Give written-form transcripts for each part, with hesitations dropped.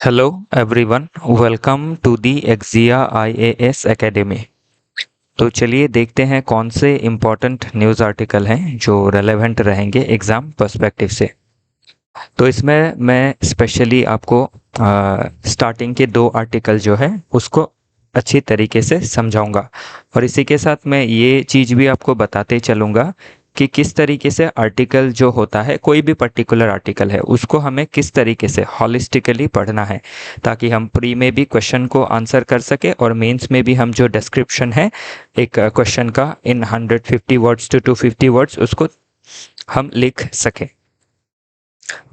Hello everyone, welcome to the Exia IAS Academy। तो चलिए देखते हैं कौन से इम्पोर्टेंट न्यूज़ आर्टिकल हैं जो रेलेवेंट रहेंगे एग्ज़ाम पर्सपेक्टिव से। तो इसमें मैं स्पेशली आपको स्टार्टिंग के 2 आर्टिकल जो है उसको अच्छी तरीके से समझाऊंगा और इसी के साथ मैं ये चीज़ भी आपको बताते चलूँगा कि किस तरीके से आर्टिकल जो होता है, कोई भी पर्टिकुलर आर्टिकल है, उसको हमें किस तरीके से हॉलिस्टिकली पढ़ना है ताकि हम प्री में भी क्वेश्चन को आंसर कर सके और मेंस में भी हम जो डिस्क्रिप्शन है एक क्वेश्चन का इन 150 वर्ड्स टू 250 वर्ड्स उसको हम लिख सकें।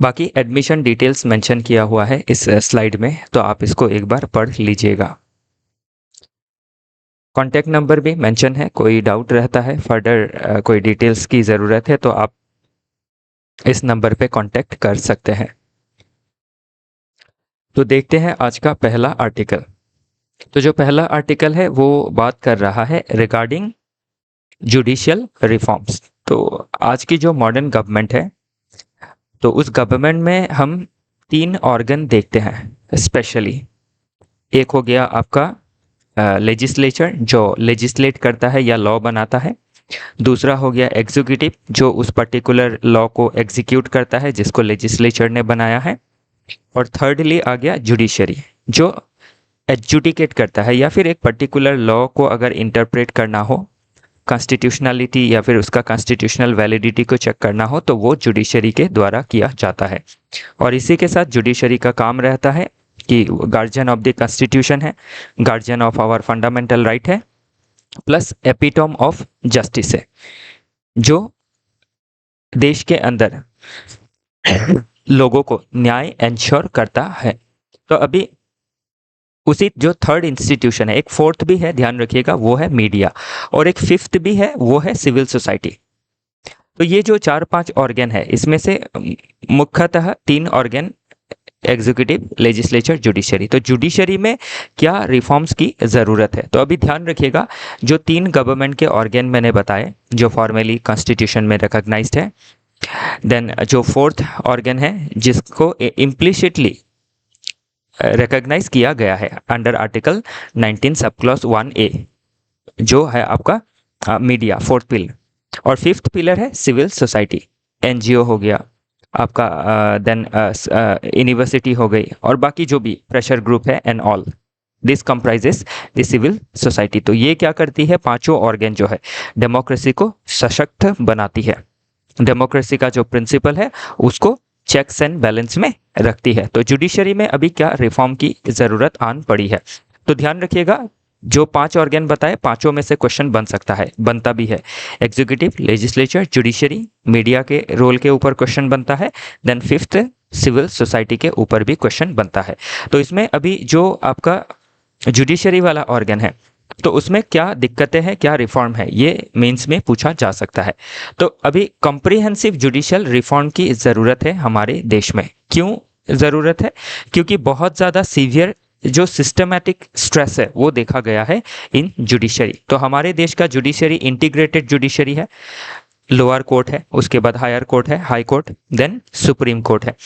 बाकी एडमिशन डिटेल्स मेंशन किया हुआ है इस स्लाइड में, तो आप इसको एक बार पढ़ लीजिएगा। कॉन्टैक्ट नंबर भी मेंशन है, कोई डाउट रहता है, फर्दर कोई डिटेल्स की ज़रूरत है तो आप इस नंबर पे कांटेक्ट कर सकते हैं। तो देखते हैं आज का पहला आर्टिकल। तो जो पहला आर्टिकल है वो बात कर रहा है रिगार्डिंग जुडिशियल रिफॉर्म्स। तो आज की जो मॉडर्न गवर्नमेंट है, तो उस गवर्नमेंट में हम 3 ऑर्गन देखते हैं स्पेशली। एक हो गया आपका लेजिस्लेचर जो लेजिस्लेट करता है या लॉ बनाता है। दूसरा हो गया एग्जीक्यूटिव जो उस पर्टिकुलर लॉ को एग्जीक्यूट करता है जिसको लेजिस्लेचर ने बनाया है। और थर्डली आ गया जुडिशरी जो एडजुडिकेट करता है या फिर एक पर्टिकुलर लॉ को अगर इंटरप्रेट करना हो, कॉन्स्टिट्यूशनलिटी या फिर उसका कॉन्स्टिट्यूशनल वैलिडिटी को चेक करना हो तो वो जुडिशरी के द्वारा किया जाता है। और इसी के साथ जुडिशरी का काम रहता है कि गार्जियन ऑफ द कॉन्स्टिट्यूशन है, guardian of our fundamental right है, प्लस एपिटोम ऑफ जस्टिस है जो देश के अंदर लोगों को न्याय एंश्योर करता है। तो अभी उसी जो थर्ड इंस्टीट्यूशन है, एक फोर्थ भी है, ध्यान रखिएगा, वो है मीडिया, और एक फिफ्थ भी है, वो है सिविल सोसाइटी। तो ये जो 4-5 ऑर्गन है इसमें से मुख्यतः 3 ऑर्गन एग्जीक्यूटिव, लेजिस्लेचर, जुडिशरी। तो जुडिशरी में क्या रिफॉर्म्स की ज़रूरत है, तो अभी ध्यान रखिएगा जो 3 गवर्नमेंट के ऑर्गन मैंने बताए जो फॉर्मली कॉन्स्टिट्यूशन में रिकॉग्नाइज्ड है, देन जो फोर्थ ऑर्गन है जिसको इम्प्लिसिटली रिकॉग्नाइज किया गया है under article 19 sub clause 1A जो है आपका मीडिया, फोर्थ पिलर। और फिफ्थ पिलर है सिविल सोसाइटी, एनजीओ हो गया आपका, देन यूनिवर्सिटी हो गई और बाकी जो भी प्रेशर ग्रुप है and all this comprises the civil society. तो ये क्या करती है, पांचों ऑर्गन जो है डेमोक्रेसी को सशक्त बनाती है, डेमोक्रेसी का जो प्रिंसिपल है उसको चेक्स एंड बैलेंस में रखती है। तो जुडिशरी में अभी क्या रिफॉर्म की ज़रूरत आन पड़ी है, तो ध्यान रखिएगा जो 5 ऑर्गन बताए पांचों में से क्वेश्चन बन सकता है, बनता भी है। एग्जीक्यूटिव, लेजिस्लेचर, जुडिशरी, मीडिया के रोल के ऊपर क्वेश्चन बनता है, देन फिफ्थ सिविल सोसाइटी के ऊपर भी क्वेश्चन बनता है। तो इसमें अभी जो आपका जुडिशरी वाला ऑर्गन है तो उसमें क्या दिक्कतें हैं, क्या रिफॉर्म है, ये मेंस में पूछा जा सकता है। तो अभी कॉम्प्रिहेंसिव जुडिशियल रिफॉर्म की ज़रूरत है हमारे देश में। क्यों ज़रूरत है, क्योंकि बहुत ज़्यादा सीवियर जो सिस्टमैटिक स्ट्रेस है वो देखा गया है इन जुडिशरी। तो हमारे देश का जुडिशरी इंटीग्रेटेड जुडिशरी है, लोअर कोर्ट है, उसके बाद हायर कोर्ट है, high court, then supreme court है।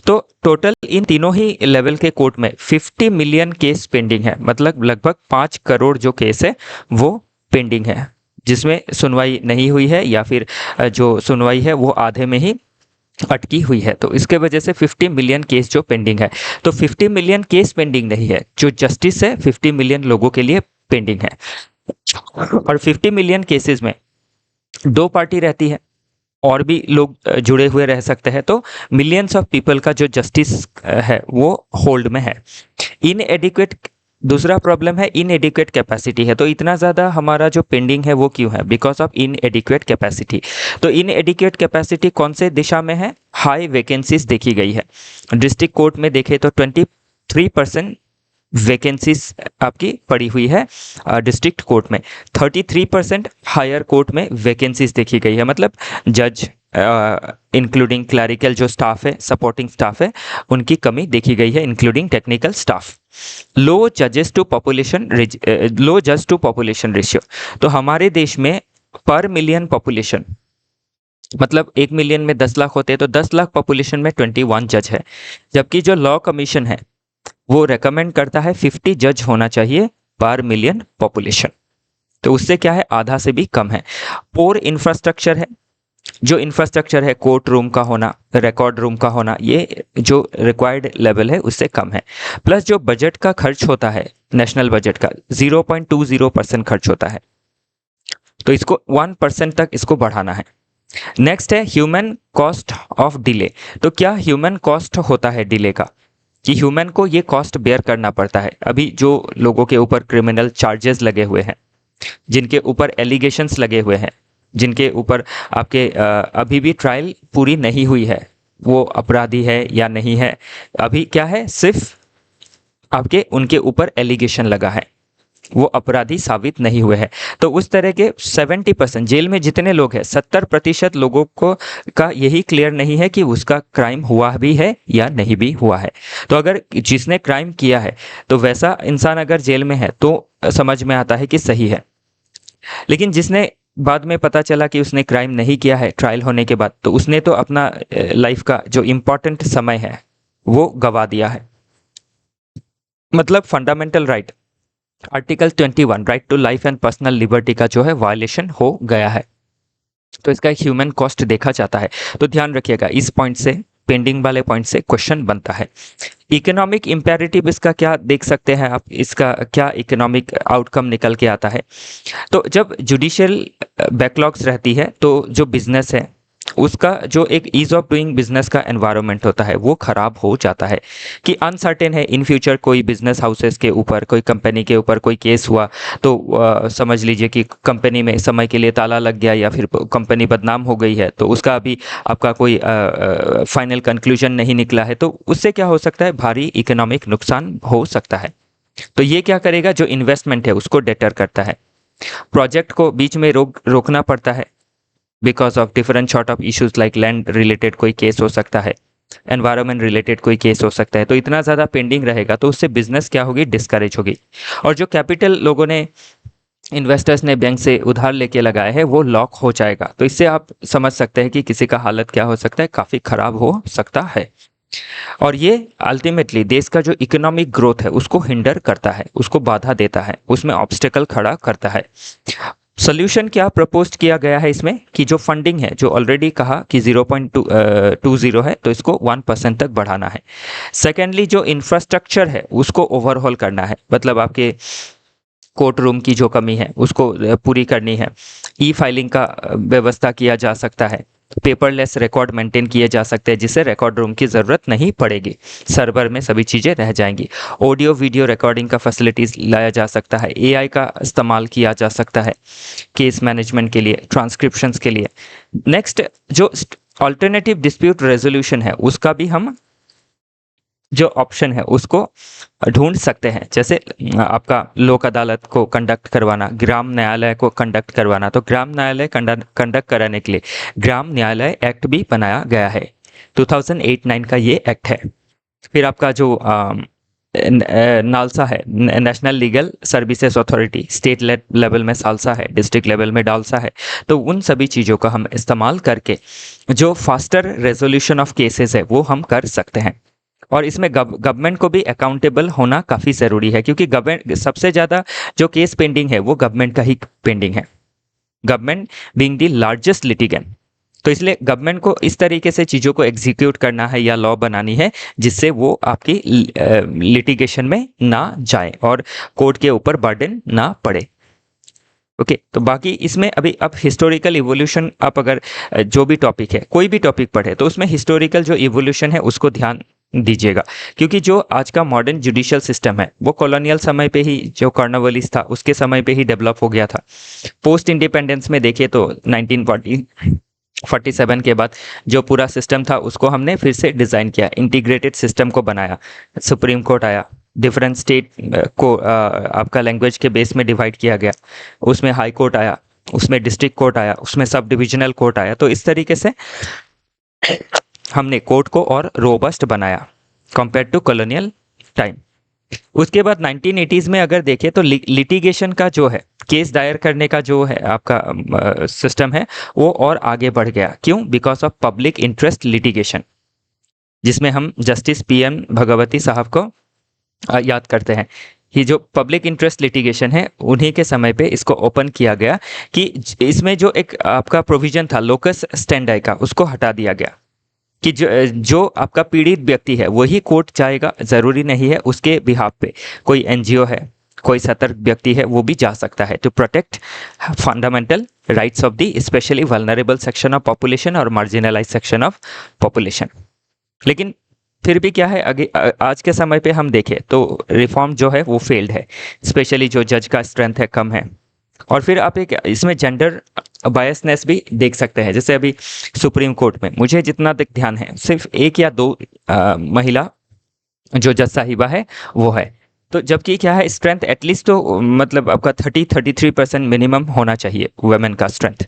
तो टोटल इन तीनों ही लेवल के कोर्ट में 50 मिलियन केस पेंडिंग है, मतलब लगभग 5 करोड़ जो केस है वो पेंडिंग है जिसमें सुनवाई नहीं हुई है या फिर जो सुनवाई है वो आधे में ही अटकी हुई है। तो इसके वजह से 50 मिलियन केस जो पेंडिंग है, तो 50 मिलियन केस पेंडिंग नहीं है, जो जस्टिस है 50 मिलियन लोगों के लिए पेंडिंग है। और 50 मिलियन केसेस में 2 पार्टी रहती है और भी लोग जुड़े हुए रह सकते हैं, तो मिलियंस ऑफ पीपल का जो जस्टिस है वो होल्ड में है। इनएडिक्वेट, दूसरा प्रॉब्लम है इनएडिक्वेट कैपेसिटी है। तो इतना ज़्यादा हमारा जो पेंडिंग है वो क्यों है, बिकॉज ऑफ इनएडिक्वेट कैपेसिटी। तो इनएडिक्वेट कैपेसिटी कौन से दिशा में है, हाई वैकेंसीज देखी गई है। डिस्ट्रिक्ट कोर्ट में देखें तो 23% वैकेंसीज आपकी पड़ी हुई है डिस्ट्रिक्ट कोर्ट में, 33% हायर कोर्ट में वैकेंसीज देखी गई है, मतलब जज इंक्लूडिंग क्लरिकल जो स्टाफ है, सपोर्टिंग स्टाफ है, उनकी कमी देखी गई है इंक्लूडिंग टेक्निकल स्टाफ। लो जज टू पॉपुलेशन रेशियो, तो हमारे देश में पर मिलियन पॉपुलेशन, मतलब 1 मिलियन में 10 लाख होते हैं, तो 10 लाख पॉपुलेशन में 21 जज है। जबकि जो लॉ कमीशन है वो रेकमेंड करता है 50 जज होना चाहिए पर मिलियन पॉपुलेशन। तो उससे क्या है, आधा से भी कम है। पोर इंफ्रास्ट्रक्चर है, जो इंफ्रास्ट्रक्चर है कोर्ट रूम का होना, रिकॉर्ड रूम का होना, ये जो रिक्वायर्ड लेवल है उससे कम है। प्लस जो बजट का खर्च होता है, नेशनल बजट का 0.20% खर्च होता है, तो इसको 1% तक इसको बढ़ाना है। नेक्स्ट है ह्यूमन कॉस्ट ऑफ डिले। तो क्या ह्यूमन कॉस्ट होता है डिले का, कि ह्यूमन को ये कॉस्ट बेयर करना पड़ता है। अभी जो लोगों के ऊपर क्रिमिनल चार्जेस लगे हुए हैं, जिनके ऊपर एलिगेशंस लगे हुए हैं, जिनके ऊपर आपके अभी भी ट्रायल पूरी नहीं हुई है, वो अपराधी है या नहीं है, अभी क्या है, सिर्फ आपके उनके ऊपर एलिगेशन लगा है, वो अपराधी साबित नहीं हुए हैं। तो उस तरह के 70% जेल में जितने लोग हैं, 70% लोगों को का यही क्लियर नहीं है कि उसका क्राइम हुआ भी है या नहीं भी हुआ है। तो अगर जिसने क्राइम किया है तो वैसा इंसान अगर जेल में है तो समझ में आता है कि सही है। लेकिन जिसने बाद में पता चला कि उसने क्राइम नहीं किया है ट्रायल होने के बाद, तो उसने तो अपना लाइफ का जो इम्पोर्टेंट समय है वो गवा दिया है। मतलब fundamental right article 21 right to life and personal liberty का जो है वायलेशन हो गया है। तो इसका एक ह्यूमन कॉस्ट देखा जाता है। तो ध्यान रखिएगा, इस पॉइंट से, पेंडिंग वाले पॉइंट से क्वेश्चन बनता है। इकोनॉमिक इम्पेरेटिव इसका क्या देख सकते हैं आप, इसका क्या इकोनॉमिक आउटकम निकल के आता है। तो जब जुडिशियल बैकलॉग्स रहती है तो जो बिजनेस है उसका जो एक ईज ऑफ डूइंग बिजनेस का एनवायरनमेंट होता है वो खराब हो जाता है, कि अनसर्टेन है इन फ्यूचर कोई बिजनेस हाउसेस के ऊपर, कोई कंपनी के ऊपर कोई केस हुआ तो समझ लीजिए कि कंपनी में समय के लिए ताला लग गया या फिर कंपनी बदनाम हो गई है, तो उसका अभी आपका कोई फाइनल कंक्लूजन नहीं निकला है, तो उससे क्या हो सकता है, भारी इकोनॉमिक नुकसान हो सकता है। तो ये क्या करेगा, जो इन्वेस्टमेंट है उसको डेटर करता है। प्रोजेक्ट को बीच में रोकना पड़ता है because of different sort of issues, like land related कोई केस हो सकता है, एनवायरनमेंट रिलेटेड कोई केस हो सकता है। तो इतना ज़्यादा पेंडिंग रहेगा तो उससे बिजनेस क्या होगी, डिस्करेज होगी। और जो कैपिटल लोगों ने, इन्वेस्टर्स ने बैंक से उधार लेके लगाए हैं वो लॉक हो जाएगा। तो इससे आप समझ सकते हैं कि किसी का हालत क्या हो सकता है, काफ़ी खराब हो सकता है। और ये अल्टीमेटली देश का जो इकोनॉमिक ग्रोथ है उसको हिंडर करता है, उसको बाधा देता है, उसमें ऑब्स्टेकल खड़ा करता है। सोल्यूशन क्या प्रपोज किया गया है इसमें, कि जो फंडिंग है, जो ऑलरेडी कहा कि 0.20 है, तो इसको 1% तक बढ़ाना है। सेकेंडली जो इंफ्रास्ट्रक्चर है उसको ओवरहॉल करना है, मतलब आपके कोर्ट रूम की जो कमी है उसको पूरी करनी है। ई फाइलिंग का व्यवस्था किया जा सकता है, पेपरलेस रिकॉर्ड मेंटेन किए जा सकते हैं जिससे रिकॉर्ड रूम की ज़रूरत नहीं पड़ेगी, सर्वर में सभी चीज़ें रह जाएंगी। ऑडियो वीडियो रिकॉर्डिंग का फैसिलिटीज़ लाया जा सकता है, एआई का इस्तेमाल किया जा सकता है केस मैनेजमेंट के लिए, ट्रांसक्रिप्शंस के लिए। नेक्स्ट जो अल्टरनेटिव डिस्प्यूट रेजोल्यूशन है उसका भी हम जो ऑप्शन है उसको ढूंढ सकते हैं, जैसे आपका लोक अदालत को कंडक्ट करवाना, ग्राम न्यायालय को कंडक्ट करवाना। तो ग्राम न्यायालय कंडक्ट कराने के लिए ग्राम न्यायालय एक्ट भी बनाया गया है, 2008-9 का ये एक्ट है। फिर आपका जो नालसा है, national legal services authority, state level में सालसा है, डिस्ट्रिक्ट लेवल में डालसा है। तो उन सभी चीज़ों का हम इस्तेमाल करके जो फास्टर रेजोल्यूशन ऑफ केसेस है वो हम कर सकते हैं। और इसमें गवर्नमेंट को भी अकाउंटेबल होना काफ़ी ज़रूरी है, क्योंकि गवर्नमेंट सबसे ज़्यादा जो केस पेंडिंग है वो गवर्नमेंट का ही पेंडिंग है, government being the largest litigant. तो इसलिए गवर्नमेंट को इस तरीके से चीज़ों को एग्जीक्यूट करना है या लॉ बनानी है जिससे वो आपकी लिटिगेशन में ना जाए और कोर्ट के ऊपर बर्डन ना पड़े। ओके तो बाकी इसमें अभी अब हिस्टोरिकल इवोल्यूशन, आप अगर जो भी टॉपिक है, कोई भी टॉपिक पढ़े तो उसमें हिस्टोरिकल जो इवोल्यूशन है उसको ध्यान दीजिएगा, क्योंकि जो आज का मॉडर्न जुडिशियल सिस्टम है वो कॉलोनियल समय पे ही, जो कॉर्नवालिस था उसके समय पे ही डेवलप हो गया था। पोस्ट इंडिपेंडेंस में देखिए तो 1947 के बाद जो पूरा सिस्टम था उसको हमने फिर से डिज़ाइन किया, इंटीग्रेटेड सिस्टम को बनाया, सुप्रीम कोर्ट आया, डिफरेंट स्टेट को आपका लैंग्वेज के बेस में डिवाइड किया गया, उसमें हाई कोर्ट आया, उसमें डिस्ट्रिक्ट कोर्ट आया, उसमें सब डिविजनल कोर्ट आया। तो इस तरीके से हमने कोर्ट को और रोबस्ट बनाया कंपेयर टू कॉलोनियल टाइम। उसके बाद 1980s में अगर देखें तो लिटिगेशन का जो है, केस दायर करने का जो है आपका सिस्टम है वो और आगे बढ़ गया। क्यों? Because of public interest litigation, जिसमें हम जस्टिस PM भगवती साहब को याद करते हैं कि जो पब्लिक इंटरेस्ट लिटिगेशन है उन्हीं के समय पे इसको ओपन किया गया कि इसमें जो एक आपका प्रोविजन था लोकस स्टैंडाई का, उसको हटा दिया गया कि जो आपका पीड़ित व्यक्ति है वही कोर्ट जाएगा, ज़रूरी नहीं है उसके बिहाफ पे कोई एनजीओ है, कोई सतर्क व्यक्ति है वो भी जा सकता है, to protect fundamental rights of the specially vulnerable section of population और मार्जिनलाइज सेक्शन ऑफ पॉपुलेशन। लेकिन फिर भी क्या है, आज के समय पे हम देखें तो रिफॉर्म जो है वो फेल्ड है, स्पेशली जो जज का स्ट्रेंथ है कम है। और फिर आप एक इसमें जेंडर बायसनेस भी देख सकते हैं। जैसे अभी सुप्रीम कोर्ट में मुझे जितना तक ध्यान है सिर्फ एक या दो महिला जो जज साहिबा है वो है। तो जबकि क्या है, स्ट्रेंथ एटलीस्ट तो मतलब आपका 33% मिनिमम होना चाहिए वुमेन का स्ट्रेंथ,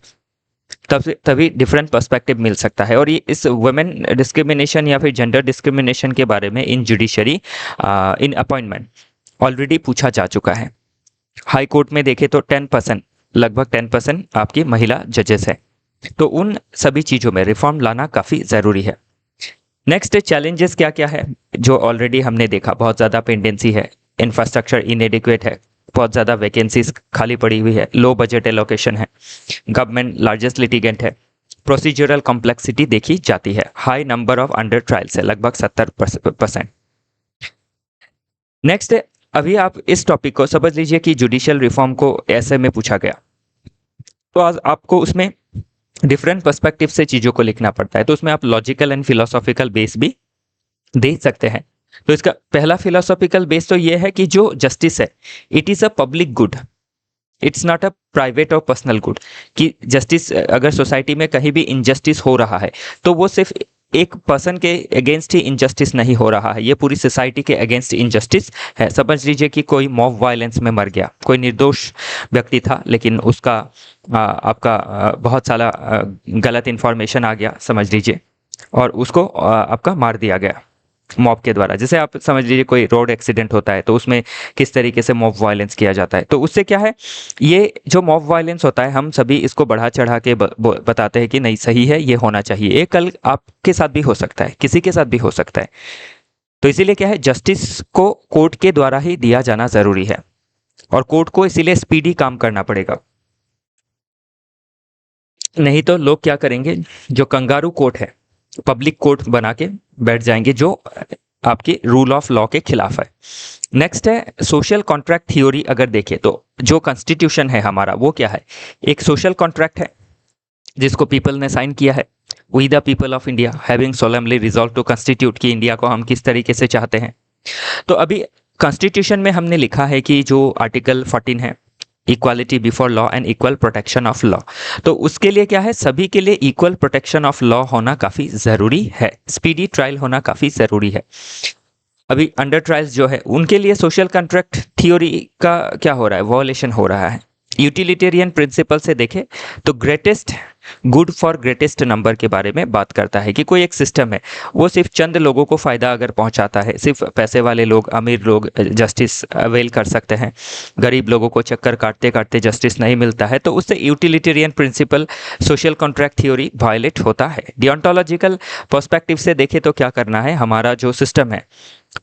तब से तभी डिफरेंट पर्सपेक्टिव मिल सकता है। और ये इस वुमेन डिस्क्रिमिनेशन या फिर जेंडर डिस्क्रिमिनेशन के बारे में इन जुडिशरी इन अपॉइंटमेंट ऑलरेडी पूछा जा चुका है। हाई कोर्ट में देखें तो 10%, लगभग 10% आपकी महिला जजेस है। तो उन सभी चीज़ों में रिफॉर्म लाना काफ़ी ज़रूरी है। नेक्स्ट चैलेंजेस क्या क्या है, जो ऑलरेडी हमने देखा, बहुत ज़्यादा पेंडेंसी है, इंफ्रास्ट्रक्चर इनएडिक्वेट है, बहुत ज़्यादा वैकेंसीज खाली पड़ी हुई है, लो बजट एलोकेशन है, गवर्नमेंट लार्जेस्ट लिटिगेंट है, प्रोसीजरल कॉम्प्लेक्सिटी देखी जाती है, high number of under trials है, लगभग 70%। नेक्स्ट, अभी आप इस टॉपिक को समझ लीजिए कि जुडिशियल रिफॉर्म को ऐसे में पूछा गया, तो आज आपको उसमें डिफरेंट पर्सपेक्टिव से चीज़ों को लिखना पड़ता है। तो उसमें आप लॉजिकल एंड फिलोसॉफिकल बेस भी दे सकते हैं। तो इसका पहला फिलोसॉफिकल बेस तो ये है कि जो जस्टिस है it is a public good, it's not a private और पर्सनल गुड। कि जस्टिस, अगर सोसाइटी में कहीं भी इनजस्टिस हो रहा है तो वो सिर्फ एक पर्सन के अगेंस्ट ही इनजस्टिस नहीं हो रहा है, ये पूरी सोसाइटी के अगेंस्ट इनजस्टिस है। समझ लीजिए कि कोई मॉब वायलेंस में मर गया, कोई निर्दोष व्यक्ति था लेकिन उसका आपका बहुत सारा गलत इन्फॉर्मेशन आ गया समझ लीजिए, और उसको आपका मार दिया गया मॉब के द्वारा। जैसे आप समझ लीजिए कोई रोड एक्सीडेंट होता है तो उसमें किस तरीके से मॉब वायलेंस किया जाता है। तो उससे क्या है, ये जो मॉब वायलेंस होता है हम सभी इसको बढ़ा चढ़ा के बताते हैं कि नहीं सही है, ये होना चाहिए, ये कल आपके साथ भी हो सकता है, किसी के साथ भी हो सकता है। तो इसीलिए क्या है, जस्टिस को कोर्ट के द्वारा ही दिया जाना जरूरी है, और कोर्ट को इसीलिए स्पीडी काम करना पड़ेगा। नहीं तो लोग क्या करेंगे, जो कंगारू कोर्ट है पब्लिक कोर्ट बना के बैठ जाएंगे, जो आपके रूल ऑफ लॉ के खिलाफ है। नेक्स्ट है सोशल कॉन्ट्रैक्ट थ्योरी। अगर देखें तो जो कॉन्स्टिट्यूशन है हमारा वो क्या है, एक सोशल कॉन्ट्रैक्ट है जिसको पीपल ने साइन किया है। We the people of India having solemnly resolve to constitute, कि इंडिया को हम किस तरीके से चाहते हैं। तो अभी कॉन्स्टिट्यूशन में हमने लिखा है कि जो आर्टिकल 14 है, equality before law and equal protection of law, तो उसके लिए क्या है, सभी के लिए इक्वल प्रोटेक्शन ऑफ लॉ होना काफ़ी ज़रूरी है, स्पीडी ट्रायल होना काफ़ी ज़रूरी है। अभी अंडर ट्रायल्स जो है उनके लिए सोशल कॉन्ट्रैक्ट थ्योरी का क्या हो रहा है, वॉयलेशन हो रहा है। यूटिलिटेरियन प्रिंसिपल से देखें तो greatest good for greatest number के बारे में बात करता है कि कोई एक सिस्टम है वो सिर्फ चंद लोगों को फ़ायदा अगर पहुंचाता है, सिर्फ पैसे वाले लोग, अमीर लोग जस्टिस अवेल कर सकते हैं, गरीब लोगों को चक्कर काटते काटते जस्टिस नहीं मिलता है, तो उससे utilitarian principle social contract theory violate होता है। डियोंटोलॉजिकल पर्सपेक्टिव से देखें तो क्या करना है, हमारा जो सिस्टम है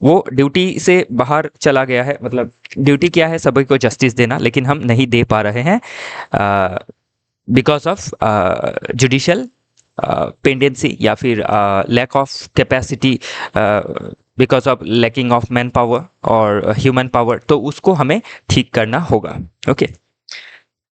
वो ड्यूटी से बाहर चला गया है। मतलब ड्यूटी क्या है, सभी को जस्टिस देना, लेकिन हम नहीं दे पा रहे हैं बिकॉज ऑफ जुडिशियल पेंडेंसी या फिर lack of capacity, because of lacking of man power और ह्यूमन पावर। तो उसको हमें ठीक करना होगा। ओके,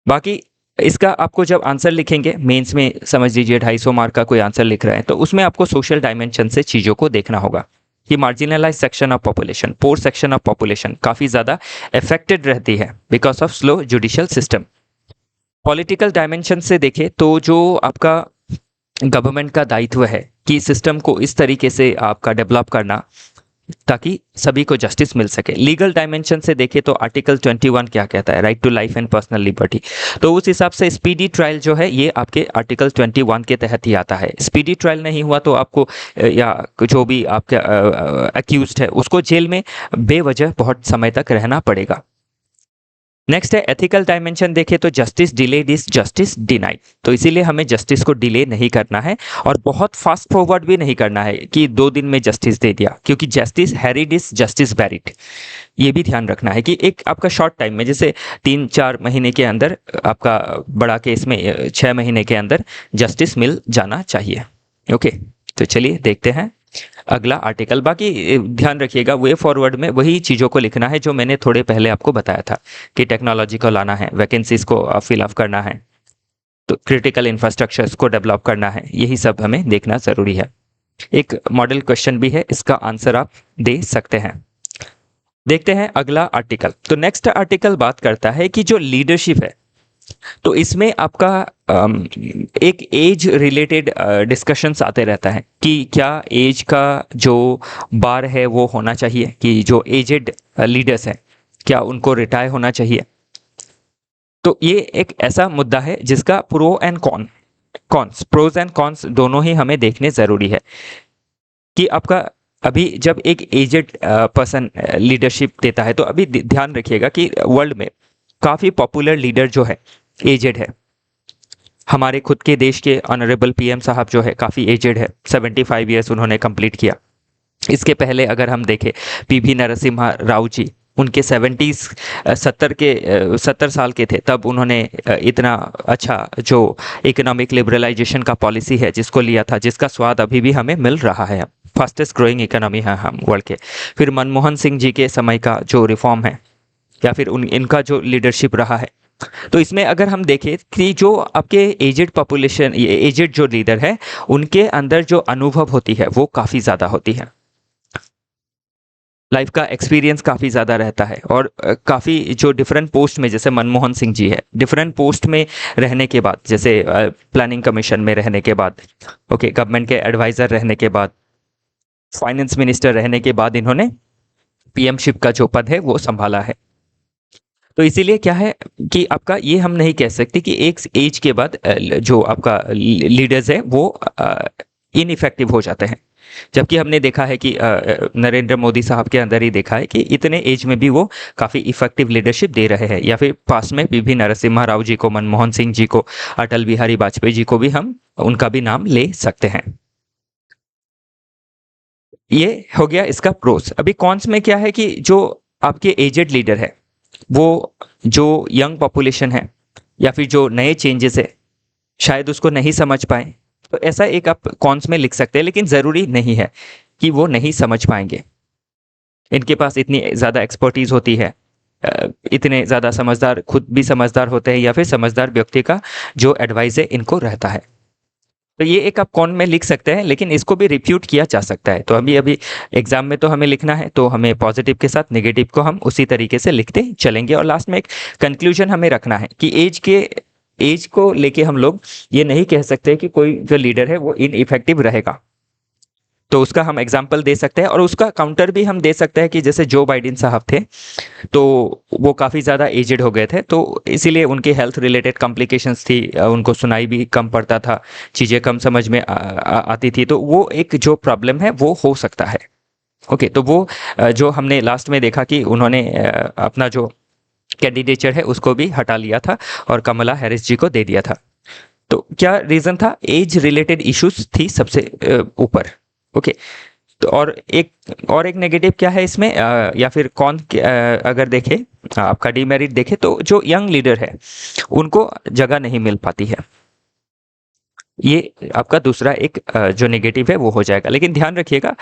बाकी इसका आपको जब आंसर लिखेंगे मेंस में, समझ लीजिए 250 मार्क का कोई आंसर लिख रहे हैं, तो उसमें आपको सोशल डायमेंशन से चीज़ों को देखना होगा कि marginalise section of population, poor section of population काफ़ी ज़्यादा अफेक्टेड रहती है because of slow judicial system. Political dimension से देखें तो जो आपका गवर्नमेंट का दायित्व है कि सिस्टम को इस तरीके से आपका डेवलप करना ताकि सभी को जस्टिस मिल सके। लीगल डायमेंशन से देखें तो आर्टिकल 21 क्या कहता है, right to life and personal liberty. तो उस हिसाब से स्पीडी ट्रायल जो है ये आपके आर्टिकल 21 के तहत ही आता है। स्पीडी ट्रायल नहीं हुआ तो आपको या जो भी आपके अक्यूज्ड है उसको जेल में बेवजह बहुत समय तक रहना पड़ेगा। नेक्स्ट है एथिकल डायमेंशन। देखें तो justice delayed is justice denied, तो इसीलिए हमें जस्टिस को डिले नहीं करना है और बहुत फास्ट फॉरवर्ड भी नहीं करना है कि 2 दिन में जस्टिस दे दिया, क्योंकि जस्टिस हैरिड इज जस्टिस बैरिड। ये भी ध्यान रखना है कि एक आपका शॉर्ट टाइम में, जैसे 3-4 महीने के अंदर, आपका बड़ा केस में 6 महीने के अंदर जस्टिस मिल जाना चाहिए। ओके, तो चलिए देखते हैं अगला आर्टिकल। बाकी ध्यान रखिएगा, वे फॉरवर्ड में वही चीज़ों को लिखना है जो मैंने थोड़े पहले आपको बताया था कि टेक्नोलॉजी को लाना है, वैकेंसीज को फिलअप करना है, तो क्रिटिकल इंफ्रास्ट्रक्चर्स को डेवलप करना है, यही सब हमें देखना ज़रूरी है। एक मॉडल क्वेश्चन भी है, इसका आंसर आप दे सकते हैं। देखते हैं अगला आर्टिकल। तो नेक्स्ट आर्टिकल बात करता है कि जो लीडरशिप है, तो इसमें आपका एक एज रिलेटेड डिस्कशंस आते रहता है कि क्या एज का जो बार है वो होना चाहिए, कि जो एजेड लीडर्स हैं क्या उनको रिटायर होना चाहिए। तो ये एक ऐसा मुद्दा है जिसका प्रोज एंड कॉन्स दोनों ही हमें देखने ज़रूरी है कि आपका अभी जब एक एजेड पर्सन लीडरशिप देता है, तो अभी ध्यान रखिएगा कि वर्ल्ड में काफ़ी पॉपुलर लीडर जो है एजेड है। हमारे खुद के देश के ऑनरेबल पीएम साहब जो है काफ़ी एजेड है, 75 ईयर्स उन्होंने कंप्लीट किया। इसके पहले अगर हम देखें पीवी नरसिम्हा राव जी, उनके 70 साल के थे तब उन्होंने इतना अच्छा जो इकोनॉमिक लिबरलाइजेशन का पॉलिसी है जिसको लिया था, जिसका स्वाद अभी भी हमें मिल रहा है। फास्टेस्ट ग्रोइंग इकोनॉमी है हम वर्ल्ड के। फिर मनमोहन सिंह जी के समय का जो रिफॉर्म है, या फिर इनका जो लीडरशिप रहा है, तो इसमें अगर हम देखें कि जो आपके एजेड पॉपुलेशन, एजेड जो लीडर है, उनके अंदर जो अनुभव होती है वो काफ़ी ज़्यादा होती है, लाइफ का एक्सपीरियंस काफ़ी ज़्यादा रहता है। और काफ़ी जो डिफरेंट पोस्ट में, जैसे मनमोहन सिंह जी है, डिफरेंट पोस्ट में रहने के बाद, जैसे प्लानिंग कमीशन में रहने के बाद, ओके, गवर्नमेंट के एडवाइज़र रहने के बाद, फाइनेंस मिनिस्टर रहने के बाद इन्होंने पीएमशिप का जो पद है वो संभाला है। तो इसीलिए क्या है कि आपका ये हम नहीं कह सकते कि एक एज के बाद जो आपका लीडर्स है वो इनइफेक्टिव हो जाते हैं, जबकि हमने देखा है कि नरेंद्र मोदी साहब के अंदर ही देखा है कि इतने एज में भी वो काफ़ी इफेक्टिव लीडरशिप दे रहे हैं। या फिर पास में पीवी नरसिम्हा राव जी को, मनमोहन सिंह जी को, अटल बिहारी वाजपेयी जी को भी हम उनका भी नाम ले सकते हैं। ये हो गया इसका प्रोस। अभी कॉन्स में क्या है कि जो आपके एजेड लीडर है वो जो यंग पॉपुलेशन है या फिर जो नए चेंजेस है शायद उसको नहीं समझ पाए, तो ऐसा एक आप कॉन्स में लिख सकते हैं, लेकिन ज़रूरी नहीं है कि वो नहीं समझ पाएंगे। इनके पास इतनी ज़्यादा एक्सपर्टीज़ होती है, इतने ज़्यादा समझदार, खुद भी समझदार होते हैं या फिर समझदार व्यक्ति का जो एडवाइस है इनको रहता है। तो ये एक आप कॉन में लिख सकते हैं, लेकिन इसको भी रिफ्यूट किया जा सकता है। तो अभी अभी एग्जाम में तो हमें लिखना है, तो हमें पॉजिटिव के साथ नेगेटिव को हम उसी तरीके से लिखते चलेंगे। और लास्ट में एक कंक्लूजन हमें रखना है कि एज को लेके हम लोग ये नहीं कह सकते कि कोई जो लीडर है वो इनइफेक्टिव रहेगा। तो उसका हम एग्जाम्पल दे सकते हैं और उसका काउंटर भी हम दे सकते हैं कि जैसे जो बाइडेन साहब थे, तो वो काफ़ी ज़्यादा एजेड हो गए थे, तो इसीलिए उनकी हेल्थ रिलेटेड कॉम्प्लिकेशंस थी, उनको सुनाई भी कम पड़ता था, चीज़ें कम समझ में आती थी, तो वो एक जो प्रॉब्लम है वो हो सकता है। ओके, तो वो जो हमने लास्ट में देखा कि उन्होंने अपना जो कैंडिडेचर है उसको भी हटा लिया था और कमला हैरिस जी को दे दिया था। तो क्या रीज़न था? एज रिलेटेड इश्यूज थी सबसे ऊपर। ओके, तो और एक नेगेटिव क्या है इसमें, या फिर कौन, अगर देखें आपका डीमेरिट देखें तो जो यंग लीडर है उनको जगह नहीं मिल पाती है। ये आपका दूसरा एक जो नेगेटिव है वो हो जाएगा। लेकिन ध्यान रखिएगा,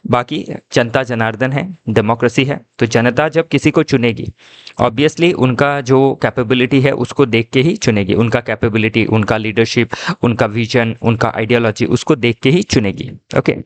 बाकी जनता जनार्दन है, डेमोक्रेसी है, तो जनता जब किसी को चुनेगी ऑब्वियसली उनका जो कैपेबिलिटी है उसको देख के ही चुनेगी। उनका कैपेबिलिटी, उनका लीडरशिप, उनका विजन, उनका आइडियोलॉजी, उसको देख के ही चुनेगी। ओके,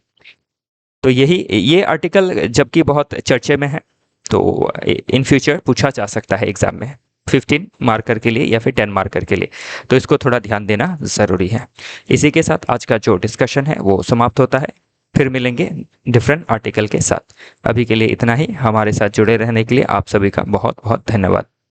तो ये आर्टिकल जबकि बहुत चर्चे में है, तो इन फ्यूचर पूछा जा सकता है एग्जाम में 15 मार्कर के लिए या फिर 10 मार्कर के लिए, तो इसको थोड़ा ध्यान देना ज़रूरी है। इसी के साथ आज का जो डिस्कशन है वो समाप्त होता है। फिर मिलेंगे डिफरेंट आर्टिकल के साथ। अभी के लिए इतना ही। हमारे साथ जुड़े रहने के लिए आप सभी का बहुत बहुत धन्यवाद।